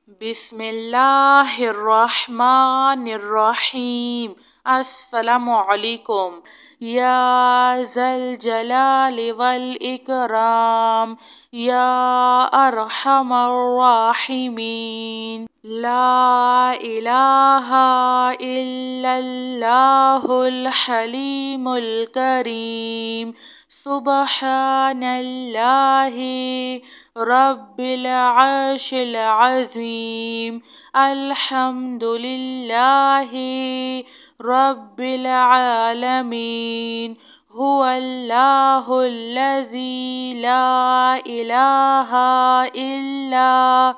بسم اللہ الرحمن الرحیم۔ السلام علیکم۔ یا ذا الجلال والاکرام یا ارحم الراحمین۔ لا الہ الا اللہ الحلیم الکریم۔ سبحان اللہ رب العرش العظیم۔ الحمد للہ رب العالمین۔ هو اللہ الذی لا الہ الا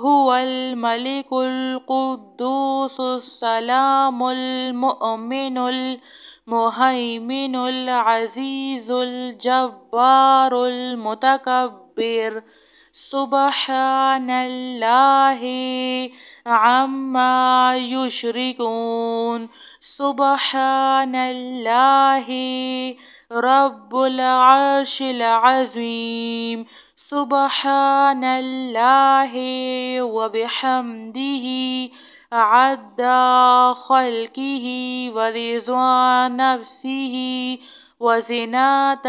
هو الملک القدوس السلام المؤمن المہیمن العزیز الجبار المتکبر۔ سبحان اللہ عما یشرکون۔ سبحان اللہ رب العرش العظیم۔ سبحان اللہ وبحمدہ عدد خلقہ ورضا نفسہ وزنة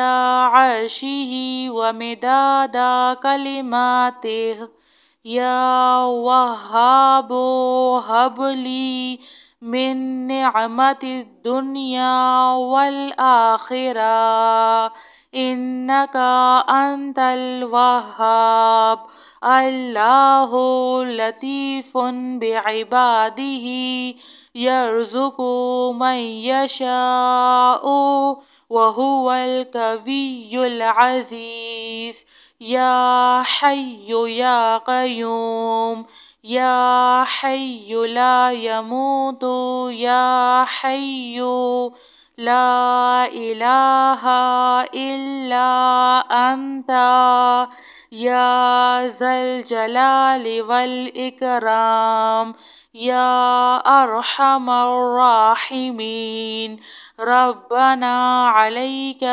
عرشه ومداد كلماته۔ يا وهاب هب لي من نعمة الدنيا والآخرة إنك أنت الوهاب۔ الله لطيف بعباده يرزق من يشاء وهو القوي العزيز۔ يا حي يا قيوم يا حي لا يموت يا حي لا إله إلا أنت يا ذا الجلال والإكرام يا أرحم الراحمين۔ ربنا عليك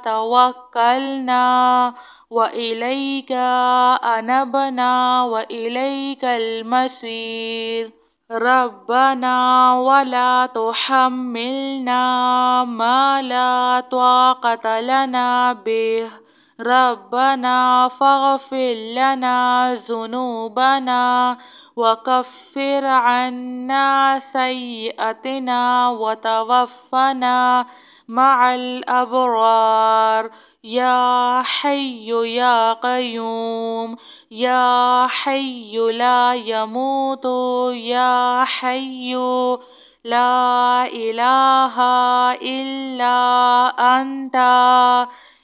توكلنا وإليك أنبنا وإليك المصير۔ ربنا ولا تحملنا ما لا طاقة لنا به۔ ربنا فاغفر لنا ذنوبنا وكفر عنا سيئاتنا وتوفنا مع الأبرار۔ يا حي يا قيوم يا حي لا يموت يا حي لا إله إلا أنت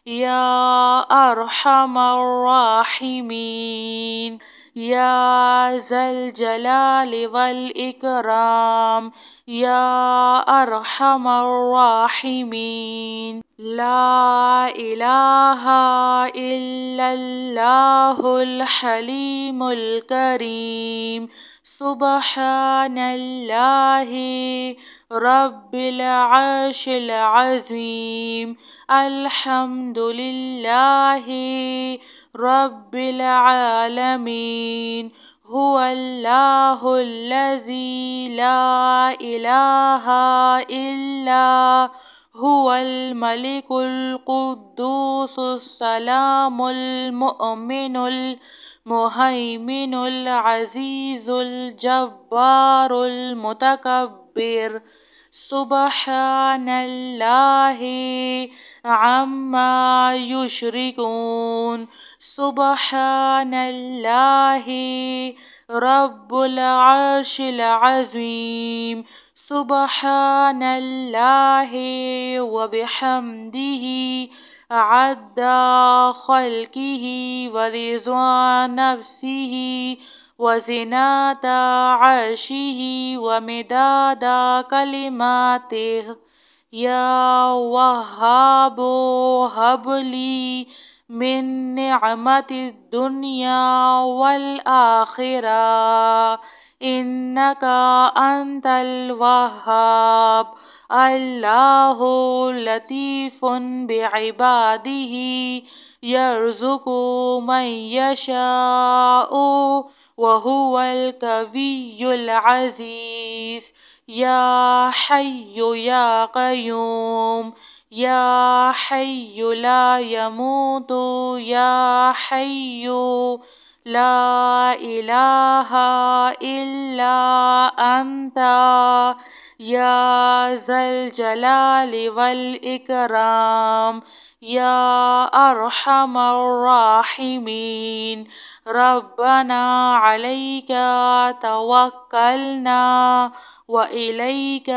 يا أرحم الراحمين۔ يا ذا الجلال والإكرام يا أرحم الراحمين۔ لا إله إلا الله الحليم الكريم۔ سبحان الله رب العرش العظيم۔ الحمد لله رب العالمين۔ هو الله الذي لا إله إلا هو الملك القدوس السلام المؤمن المهيمن العزيز الجبار المتكبر۔ سبحان الله عما يشركون۔ سبحان الله رب العرش العظيم۔ سبحان الله وبحمده عدد خلقه ورضا نفسه وزنة عرشه ومداد كلماته۔ يا وهاب هب لي من نعمة الدنيا والآخرة إنك أنت الوهاب۔ الله لطيف بعباده يرزق من يشاء وهو القوي العزيز. يا حي يا قيوم، يا حي لا يموت، يا حي لا إله إلا أنت، يا ذا الجلال والإكرام، يا أرحم الراحمين. ربنا عليك توكلنا وإليك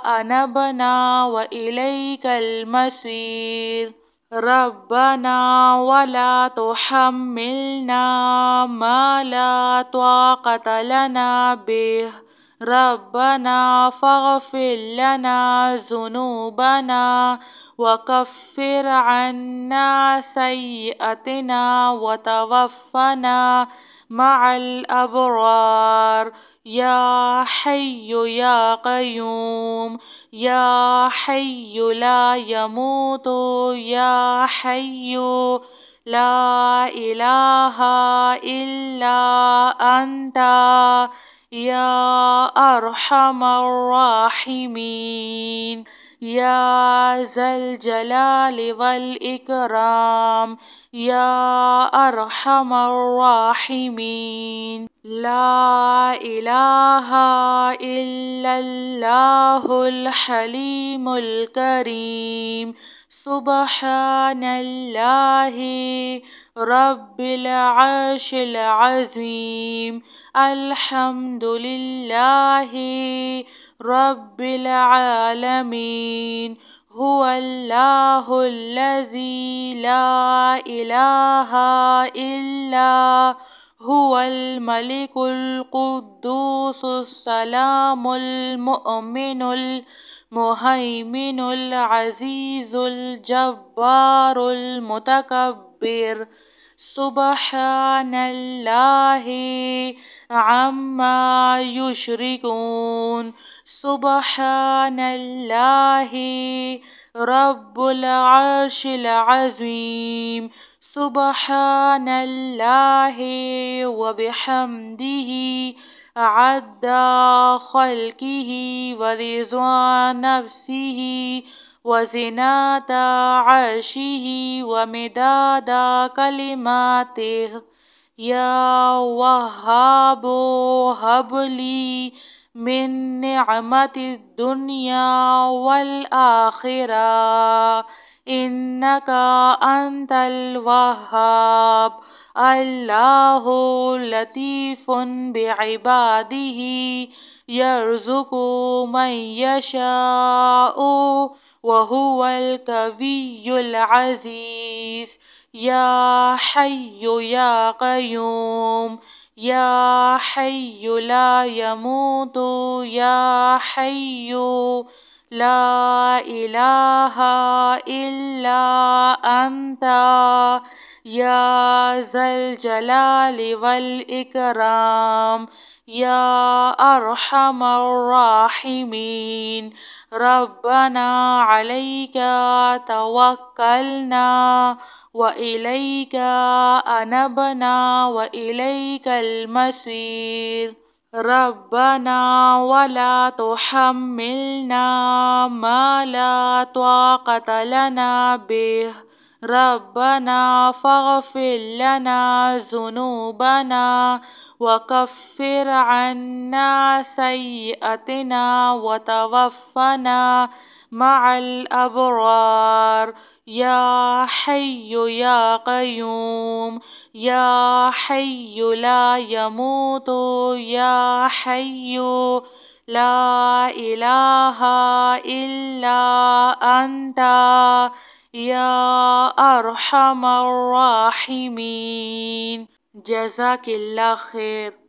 أنبنا وإليك المصير. ربنا ولا تحملنا ما لا طاقة لنا به، ربنا فاغفر لنا ذنوبنا وكفر عنا سيئاتنا وتوفنا مع الأبرار. يا حي يا قيوم، يا حي لا يموت، يا حي لا إله إلا أنت، يا أرحم الراحمين. يا ذا الجلال والإكرام، يا أرحم الراحمين. لا إله إلا الله الحليم الكريم. سبحان الله رب العرش العظيم. الحمد لله رب العالمين. هو الله الذي لا إله إلا هو الملك القدوس السلام المؤمن المهيمن العزيز الجبار المتكبر. سبحان الله عما يشركون. سبحان الله رب العرش العظيم. سبحان الله وبحمده عد خلقه ورضوان نفسه وزنة عرشه ومداد كلماته. يا وهاب هب لي من نعمة الدنيا والآخرة، إنك أنت الوهاب. الله لطيف بعباده يرزق من يشاء وهو القوي العزيز. يا حي يا قيوم، يا حي لا يموت، يا حي لا إله إلا أنت، يا ذا الجلال والإكرام، يا أرحم الراحمين. ربنا عليك توكلنا وإليك أنبنا وإليك المصير. ربنا ولا تحملنا ما لا طاقة لنا به، ربنا فاغفر لنا ذنوبنا وكفر عنا سيئاتنا وتوفنا مع الأبرار. يا حي يا قيوم، يا حي لا يموت، يا حي لا إله إلا أنت، يا أرحم الراحمين. جزاك الله خیر.